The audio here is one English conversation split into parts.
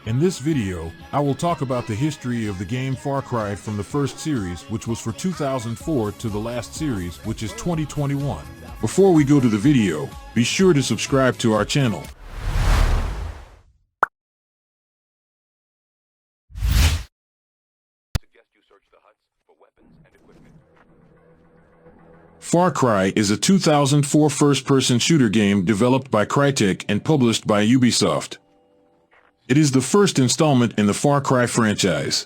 In this video, I will talk about the history of the game Far Cry from the first series, which was for 2004, to the last series, which is 2021. Before we go to the video, be sure to subscribe to our channel. Far Cry is a 2004 first-person shooter game developed by Crytek and published by Ubisoft. It is the first installment in the Far Cry franchise.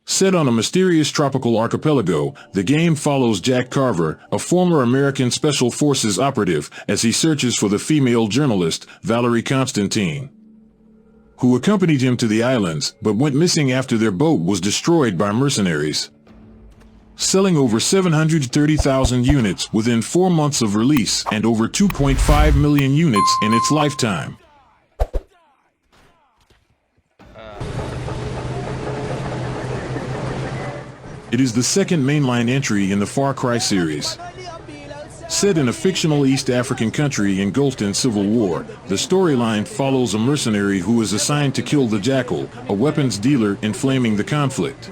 Set on a mysterious tropical archipelago, the game follows Jack Carver, a former American Special Forces operative, as he searches for the female journalist, Valerie Constantine, who accompanied him to the islands but went missing after their boat was destroyed by mercenaries. Selling over 730,000 units within 4 months of release and over 2.5 million units in its lifetime. It is the second mainline entry in the Far Cry series. Set in a fictional East African country engulfed in civil war, the storyline follows a mercenary who is assigned to kill the Jackal, a weapons dealer inflaming the conflict.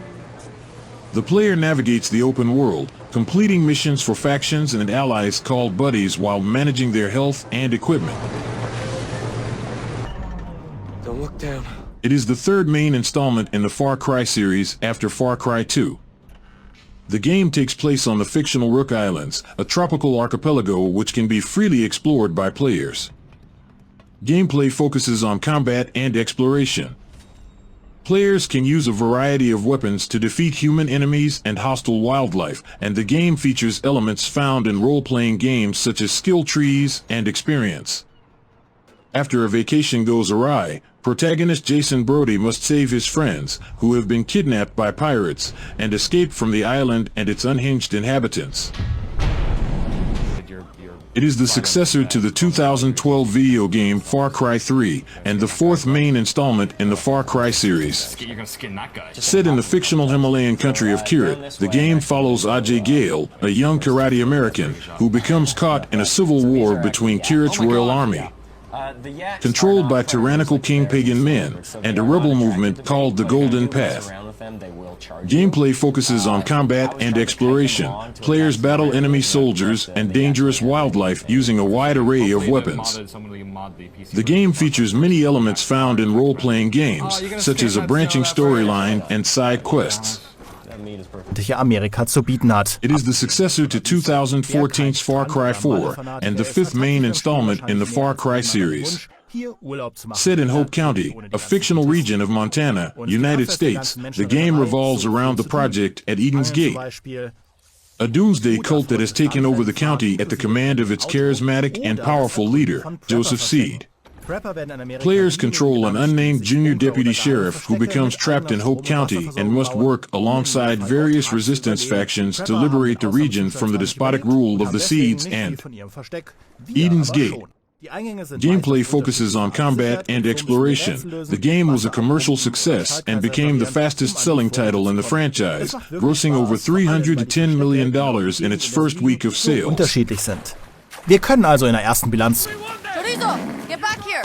The player navigates the open world, completing missions for factions and allies called buddies while managing their health and equipment. Don't look down. It is the third main installment in the Far Cry series after Far Cry 2. The game takes place on the fictional Rook Islands, a tropical archipelago which can be freely explored by players. Gameplay focuses on combat and exploration. Players can use a variety of weapons to defeat human enemies and hostile wildlife, and the game features elements found in role-playing games such as skill trees and experience. After a vacation goes awry, protagonist Jason Brody must save his friends, who have been kidnapped by pirates, and escape from the island and its unhinged inhabitants. It is the successor to the 2012 video game Far Cry 3, and the fourth main installment in the Far Cry series. Set in the fictional Himalayan country of Kirit, the game follows Ajay Gale, a young karate American, who becomes caught in a civil war between Kirit's royal army, controlled by tyrannical King Pagan men, and a rebel movement called the Golden Path. Gameplay focuses on combat and exploration. Players battle enemy soldiers and dangerous wildlife using a wide array of weapons. The game features many elements found in role-playing games, such as a branching storyline and side quests. Amerika zu bieten hat. It is the successor to 2014's Far Cry 4 and the fifth main installment in the Far Cry series. Set in Hope County, a fictional region of Montana, United States, the game revolves around the project at Eden's Gate, a doomsday cult that has taken over the county at the command of its charismatic and powerful leader, Joseph Seed. Players control an unnamed junior deputy sheriff who becomes trapped in Hope County and must work alongside various resistance factions to liberate the region from the despotic rule of the Seeds and Eden's Gate. Gameplay focuses on combat and exploration. The game was a commercial success and became the fastest-selling title in the franchise, grossing over $310 million in its first week of sales. Unterschiedlich sind. Wir können also in der ersten Bilanz. Chorizo, get back here!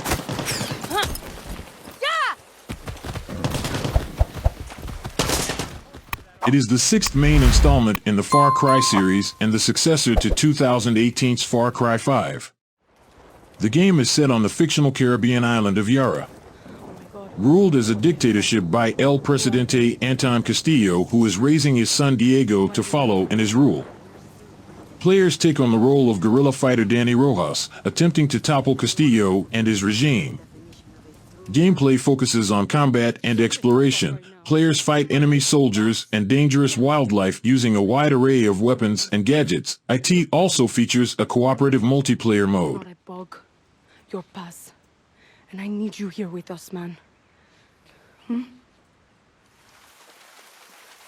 It is the sixth main installment in the Far Cry series and the successor to 2018's Far Cry 5. The game is set on the fictional Caribbean island of Yara, ruled as a dictatorship by El Presidente Anton Castillo, who is raising his son Diego to follow in his rule. Players take on the role of guerrilla fighter Danny Rojas, attempting to topple Castillo and his regime. Gameplay focuses on combat and exploration. Players fight enemy soldiers and dangerous wildlife using a wide array of weapons and gadgets. IT also features a cooperative multiplayer mode. Your pass. And I need you here with us, man.